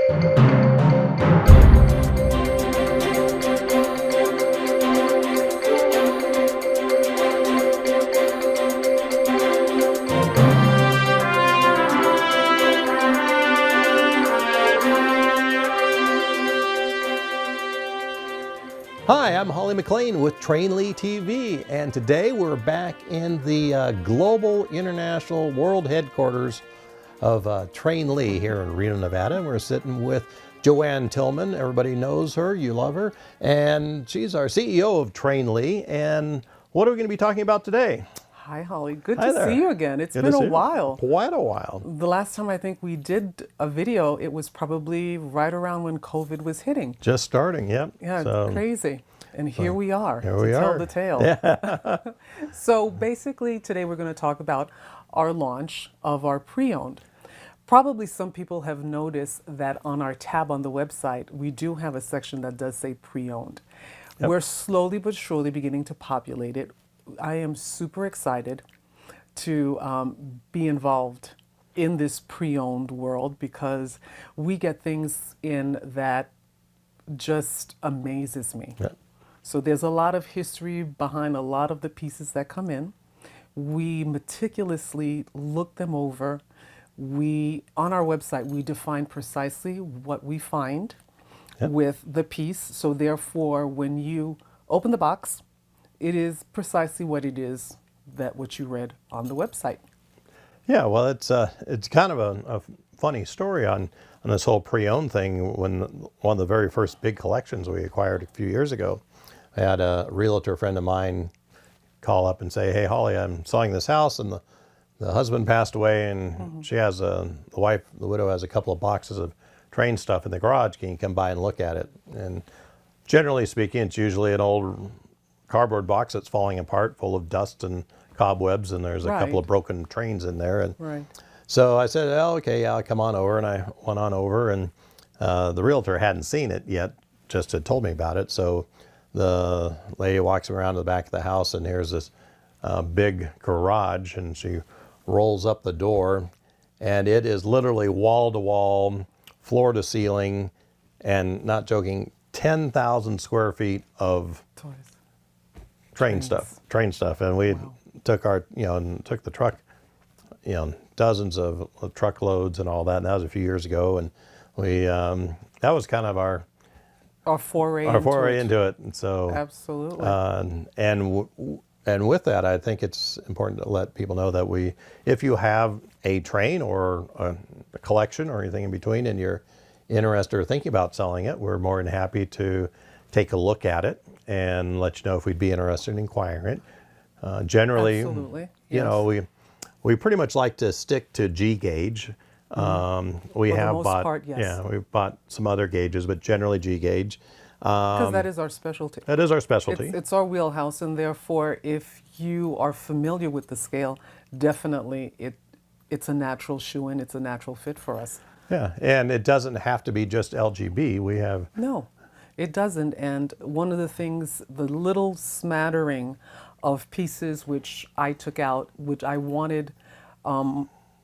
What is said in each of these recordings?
Hi, I'm Holly McLean with Trainli TV, and today we're back in the global, international, world headquarters of Trainli here in Reno, Nevada. And we're sitting with Joanne Tillman. Everybody knows her, you love her, and she's our CEO of Trainli. And what are we going to be talking about today? Hi, Holly. Good to see you again. It's been a while. Quite a while. The last time I think we did a video, it was probably right around when COVID was hitting. Just starting, yep. Yeah, so, we And here we are to tell the tale. Yeah. So basically today we're going to talk about our launch of our pre-owned. Probably some people have noticed that on our tab on the website, we do have a section that does say pre-owned. Yep. We're slowly but surely beginning to populate it. I am super excited to be involved in this pre-owned world because we get things in that just amazes me. Yep. So there's a lot of history behind a lot of the pieces that come in. We meticulously look them over. On our website, we define precisely what we find with the piece. So therefore, when you open the box, it is precisely what it is what you read on the website. Yeah, well, it's kind of a funny story on this whole pre-owned thing. When one of the very first big collections we acquired a few years ago, I had a realtor friend of mine call up and say, "Hey, Holly, I'm selling this house, and the husband passed away, and she has the widow has a couple of boxes of train stuff in the garage. Can you come by and look at it?" And generally speaking, it's usually an old cardboard box that's falling apart, full of dust and cobwebs, and there's a couple of broken trains in there. And so I said, "Oh, okay, yeah, I'll come on over," and I went on over, and the realtor hadn't seen it yet, just had told me about it. So the lady walks around to the back of the house, and here's this big garage, and she rolls up the door, and it is literally wall to wall, floor to ceiling, and not joking, 10,000 square feet of train stuff. And we took took the truck, dozens of truckloads and all that. And that was a few years ago, and we that was kind of our foray into it. And so absolutely. And with that, I think it's important to let people know that if you have a train or a collection or anything in between, and you're interested or thinking about selling it, we're more than happy to take a look at it and let you know if we'd be interested in acquiring it. Generally, absolutely. We pretty much like to stick to G gauge. We have bought, we've bought some other gauges, but generally G gauge. Because that is our specialty. That is our specialty. It's our wheelhouse, and therefore, if you are familiar with the scale, definitely it's a natural shoe-in. It's a natural fit for us. Yeah, and it doesn't have to be just LGB. We have no, it doesn't. And one of the things, the little smattering of pieces which I took out, which I wanted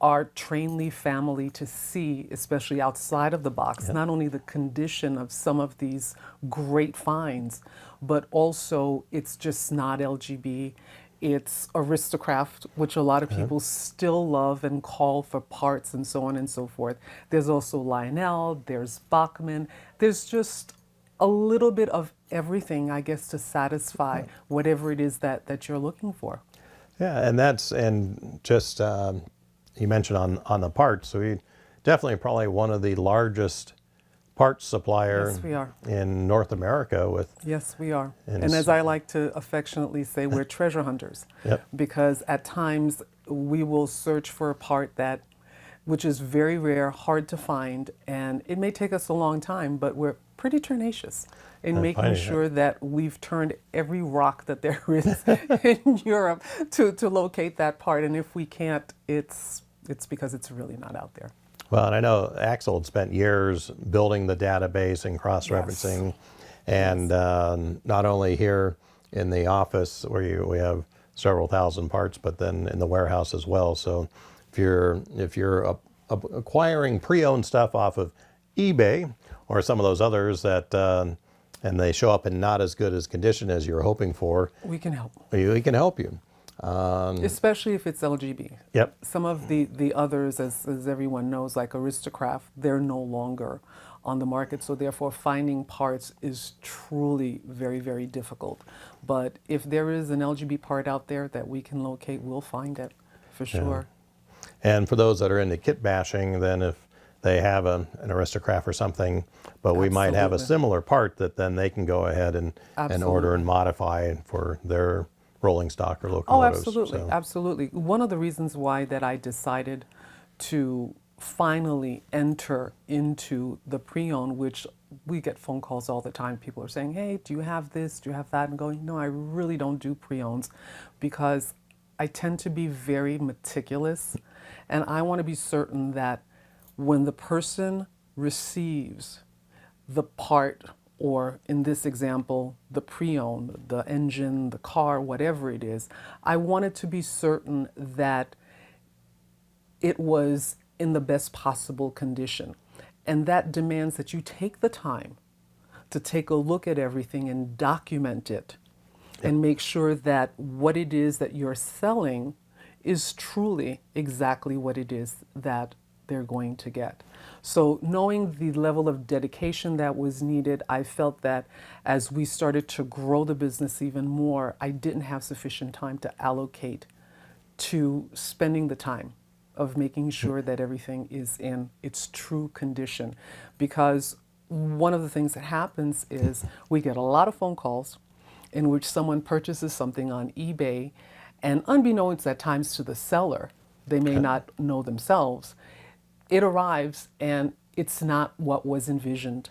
our Trainli family to see, especially outside of the box, not only the condition of some of these great finds, but also it's just not LGB. It's Aristocraft, which a lot of people still love and call for parts and so on and so forth. There's also Lionel, there's Bachman. There's just a little bit of everything, I guess, to satisfy whatever it is that you're looking for. Yeah, and just you mentioned on the parts, so we definitely probably one of the largest parts supplier in North America with. Yes, we are. And as I like to affectionately say, we're treasure hunters. Because at times we will search for a part which is very rare, hard to find, and it may take us a long time, but we're pretty tenacious in making sure that we've turned every rock that there is in Europe to locate that part. And if we can't, it's because it's really not out there. Well, and I know Axel had spent years building the database and cross-referencing, and not only here in the office where we have several thousand parts, but then in the warehouse as well. So if you're acquiring pre-owned stuff off of eBay or some of those others that, and they show up in not as good as condition as you're hoping for, We can help. we can help you. Especially if it's LGB. Yep. Some of the others, as everyone knows, like Aristocraft, they're no longer on the market. So therefore, finding parts is truly very, very difficult. But if there is an LGB part out there that we can locate, we'll find it for sure. And for those that are into kit bashing, then if they have an Aristocraft or something, but we might have a Absolutely. similar part that then they can go ahead and order and modify for their rolling stock or Oh, locomotives. absolutely, So, absolutely. One of the reasons why that I decided to finally enter into the pre-owned, which we get phone calls all the time. People are saying, "Hey, do you have this? Do you have that?" And going, "No, I really don't do pre-owns because I tend to be very meticulous, and I want to be certain that when the person receives the part, or in this example, the pre-owned, the engine, the car, whatever it is, I wanted to be certain that it was in the best possible condition. And that demands that you take the time to take a look at everything and document it and make sure that what it is that you're selling is truly exactly what it is that they're going to get. So knowing the level of dedication that was needed, I felt that as we started to grow the business even more, I didn't have sufficient time to allocate to spending the time of making sure that everything is in its true condition. Because one of the things that happens is we get a lot of phone calls in which someone purchases something on eBay, and unbeknownst at times to the seller, they may not know themselves, it arrives and it's not what was envisioned.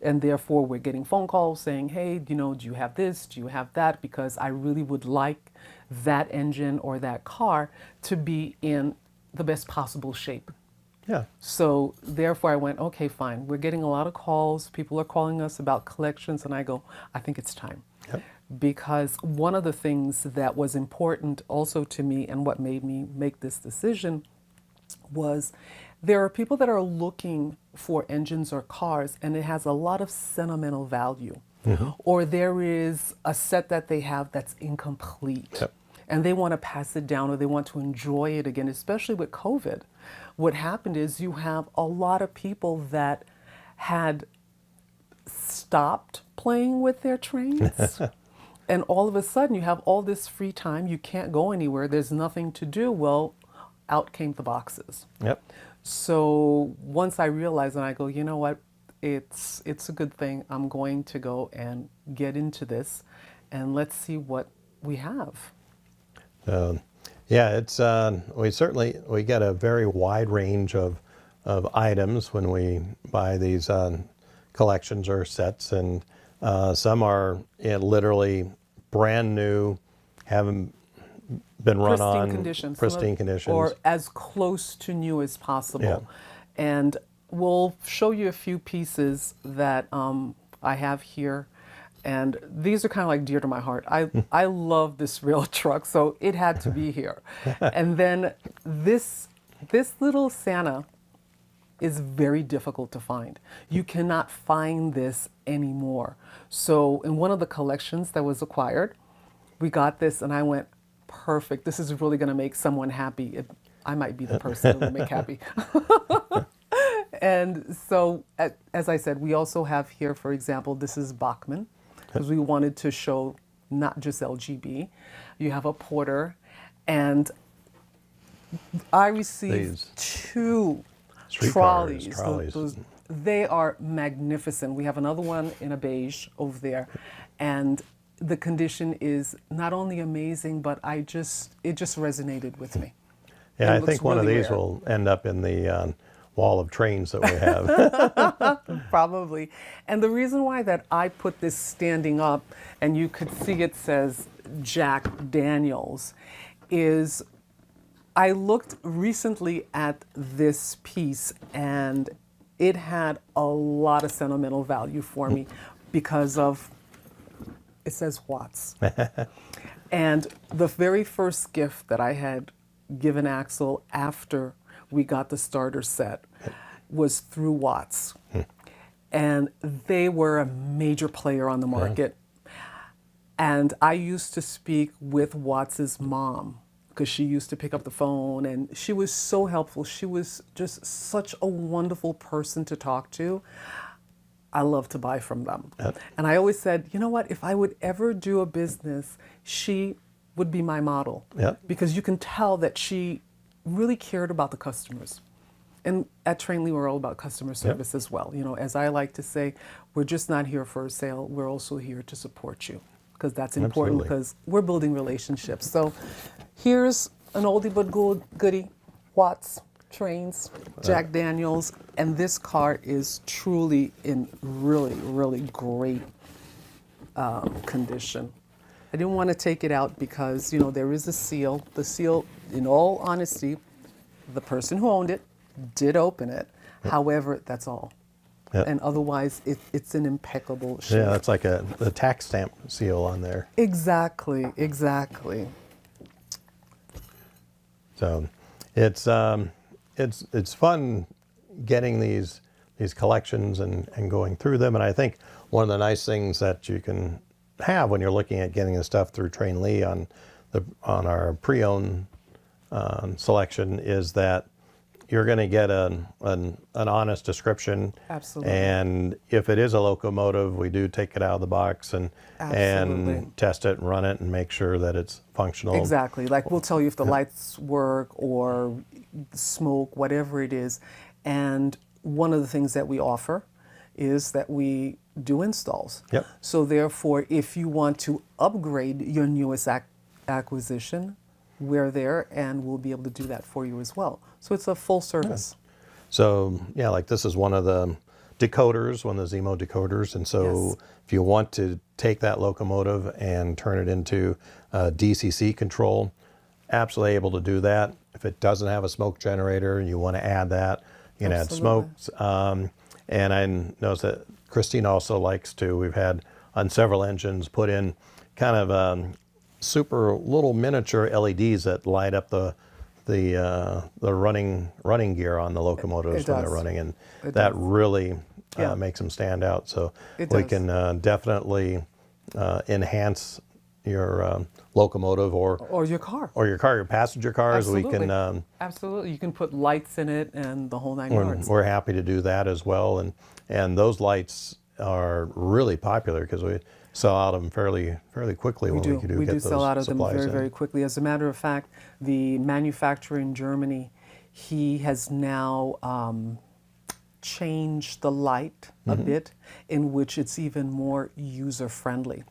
And therefore we're getting phone calls saying, "Hey, do you have this? Do you have that? Because I really would like that engine or that car to be in the best possible shape." yeah. So therefore I went, okay, fine. We're getting a lot of calls. People are calling us about collections, and I go, I think it's time. Yep. Because one of the things that was important also to me and what made me make this decision was there are people that are looking for engines or cars and it has a lot of sentimental value. Or there is a set that they have that's incomplete. Yep. And they want to pass it down or they want to enjoy it again, especially with COVID. What happened is you have a lot of people that had stopped playing with their trains. And all of a sudden you have all this free time, you can't go anywhere, there's nothing to do. Well, out came the boxes. Yep. So once I realized, and I go, you know what, it's a good thing. I'm going to go and get into this, and let's see what we have. Yeah, it's we get a very wide range of items when we buy these collections or sets, and some are literally brand new, haven't been run on Conditions, pristine conditions, or as close to new as possible. Yeah. And we'll show you a few pieces that I have here. And these are kind of like dear to my heart. I love this rail truck, so it had to be here. And then this little Santa is very difficult to find. You cannot find this anymore. So in one of the collections that was acquired, we got this and I went, perfect. This is really going to make someone happy. I might be the person that will make happy. And so, as I said, we also have here, for example, this is Bachmann, because we wanted to show not just LGB. You have a Porter, and I received two trolleys. They are magnificent. We have another one in a beige over there, and the condition is not only amazing, but it just resonated with me. Yeah, I looks think one of really these rare. will end up in the wall of trains that we have. Probably. And the reason why that I put this standing up, and you could see it says Jack Daniels, is I looked recently at this piece and it had a lot of sentimental value for me because of, it says Watts. And the very first gift that I had given Axel after we got the starter set, was through Watts. And they were a major player on the market. And I used to speak with Watts's mom because she used to pick up the phone, and she was so helpful. She was just such a wonderful person to talk to. I love to buy from them. And I always said, you know what, if I would ever do a business, she would be my model. Because you can tell that she really cared about the customers. And at Trainli, we're all about customer service as well. You know, as I like to say, we're just not here for a sale. We're also here to support you, because that's important, because we're building relationships. So here's an oldie but goodie, Watts, Trains, Jack Daniels, and this car is truly in really, really great condition. I didn't want to take it out because, you know, there is a seal. The seal, in all honesty, the person who owned it did open it. However, that's all. And otherwise, it's an impeccable shape. Yeah, that's like the tax stamp seal on there. Exactly, exactly. So it's fun getting these collections and going through them. And I think one of the nice things that you can have when you're looking at getting the stuff through Trainli on our pre-owned selection is that you're going to get an honest description. Absolutely. And if it is a locomotive, we do take it out of the box and test it and run it and make sure that it's functional. Exactly. Like, we'll tell you if the lights work or smoke, whatever it is. And one of the things that we offer is that we do installs. So therefore, if you want to upgrade your newest acquisition, we're there and we'll be able to do that for you as well. So it's a full service. So yeah, like this is one of the decoders, one of the Zemo decoders. And so if you want to take that locomotive and turn it into DCC control, absolutely able to do that. If it doesn't have a smoke generator and you want to add that, you can add smokes. And I notice that Christine also likes to, we've had on several engines put in kind of super little miniature LEDs that light up the running gear on the locomotives when they're running, and that really makes them stand out. So we can definitely enhance your locomotive or your car, your passenger cars. Absolutely. We can absolutely, you can put lights in it and the whole 9 yards. We're happy to do that as well, and those lights are really popular because we sell out of them fairly quickly. We do sell out of them very quickly. As a matter of fact, the manufacturer in Germany, he has now changed the light a bit, in which it's even more user friendly.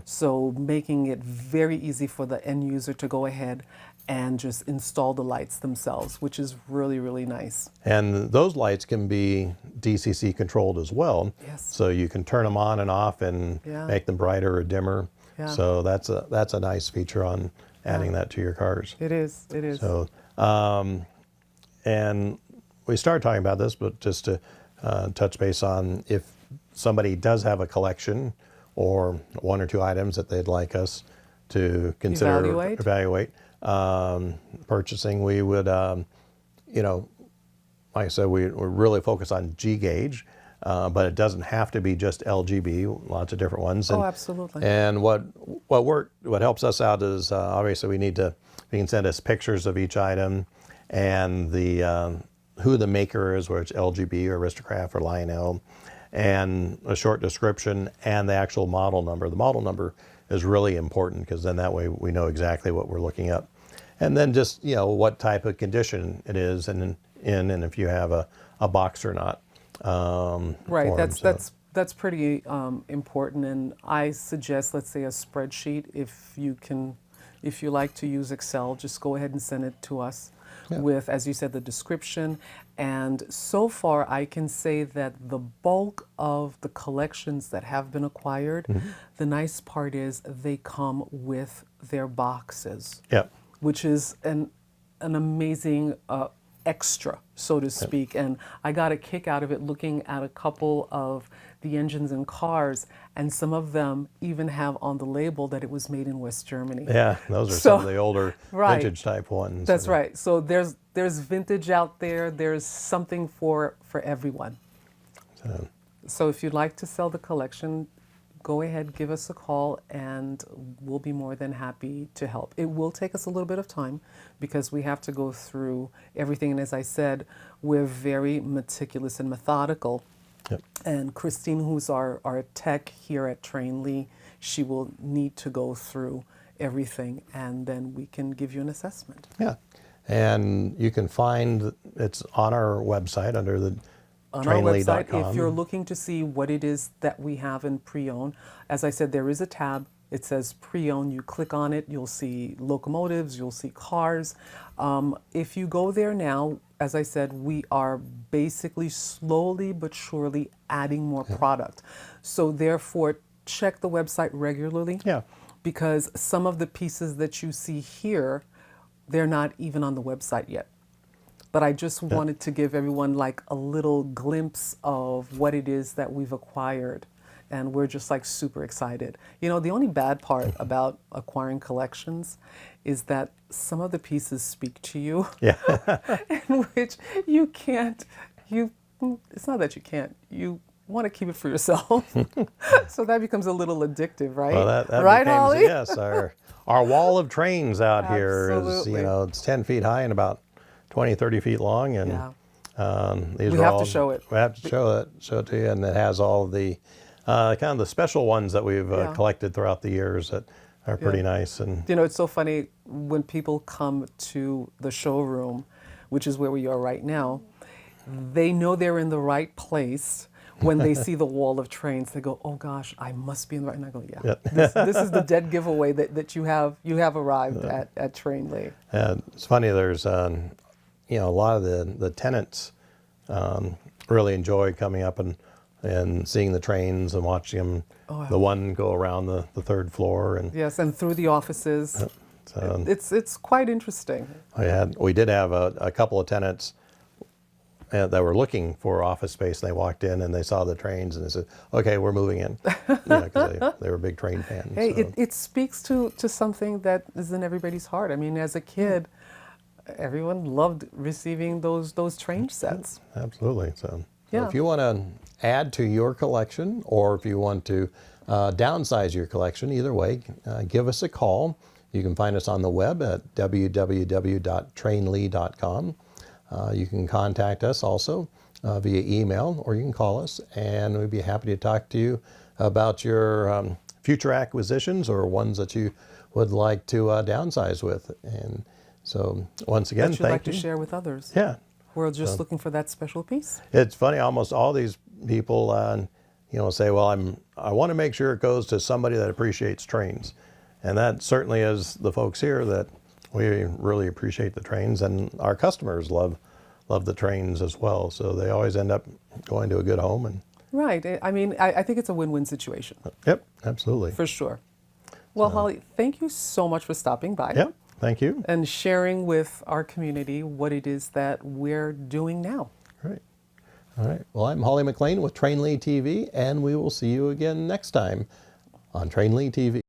So making it very easy for the end user to go ahead and just install the lights themselves, which is really, really nice. And those lights can be DCC controlled as well. So you can turn them on and off and make them brighter or dimmer. So that's a nice feature on adding that to your cars. It is. So, and we started talking about this, but just to touch base on if somebody does have a collection or one or two items that they'd like us to consider evaluate purchasing, we would, you know, like I said, we're really focused on G gauge, but it doesn't have to be just LGB. Lots of different ones. And, absolutely. And what helps us out is obviously you can send us pictures of each item and the who the maker is, whether it's LGB or Aristocrat or Lionel, and a short description and the actual model number. The model number is really important because then that way we know exactly what we're looking at. And then just, you know, what type of condition it is and if you have a box or not. Right, that's pretty important. And I suggest, let's say, a spreadsheet. If you like to use Excel, just go ahead and send it to us with, as you said, the description. And so far, I can say that the bulk of the collections that have been acquired, the nice part is they come with their boxes, which is an amazing extra, so to speak. And I got a kick out of it looking at a couple of the engines in cars, and some of them even have on the label that it was made in West Germany. Yeah, those are So, some of the older right. vintage type ones. That's right. So there's vintage out there. There's something for everyone. So if you'd like to sell the collection, go ahead, give us a call, and we'll be more than happy to help. It will take us a little bit of time because we have to go through everything. And as I said, we're very meticulous and methodical. Yep. And Christine, who's our tech here at Trainli, she will need to go through everything, and then we can give you an assessment. Yeah. And you can find it's on our website under the On our website, Trainli.com. if you're looking to see what it is that we have in pre-owned, as I said, there is a tab. It says pre-owned. You click on it, you'll see locomotives, you'll see cars. If you go there now, as I said, we are basically slowly but surely adding more product. So therefore, check the website regularly. Yeah. Because some of the pieces that you see here, they're not even on the website yet. But I just wanted to give everyone like a little glimpse of what it is that we've acquired. And we're just like super excited. You know, the only bad part about acquiring collections is that some of the pieces speak to you. Yeah. In which you can't, it's not that you can't, you want to keep it for yourself. So that becomes a little addictive, right? Well, that right, becomes, Holly? yes, our wall of trains out here is, Absolutely. it's 10 feet high and about 20, 30 feet long. And Yeah. these We are have all, to show it. We have to show it to you. And it has all the kind of the special ones that we've Yeah. collected throughout the years that are pretty nice. And You know, it's so funny when people come to the showroom, which is where we are right now, they know they're in the right place. When they see the wall of trains, they go, "Oh gosh, I must be in the right." And I go, "Yeah, this is the dead giveaway that you have arrived at Trainli." And it's funny, there's a lot of the tenants really enjoy coming up and seeing the trains and watching them. The one go around the third floor, and Yes, and through the offices. so It's quite interesting. we did have a couple of tenants that were looking for office space. They walked in and they saw the trains and they said, "Okay, we're moving in," because they were big train fans. Hey, so. it speaks to something that is in everybody's heart. I mean, as a kid, everyone loved receiving those train sets. Absolutely. So Yeah. if you want to add to your collection, or if you want to downsize your collection, either way, give us a call. You can find us on the web at www.trainli.com. You can contact us also via email, or you can call us, and we'd be happy to talk to you about your future acquisitions or ones that you would like to downsize with. And so, once again, That you'd thank like you. to share with others. Yeah. We're just looking for that special piece. It's funny, almost all these people, say, "Well, I want to make sure it goes to somebody that appreciates trains," and that certainly is the folks here that we really appreciate the trains, and our customers love the trains as well. So they always end up going to a good home. And Right. I mean, I think it's a win-win situation. yep, absolutely. For sure. Well, Holly, thank you so much for stopping by. Yep, thank you. And sharing with our community what it is that we're doing now. Great. All right. Well, I'm Holly McLean with Trainli TV, and we will see you again next time on Trainli TV.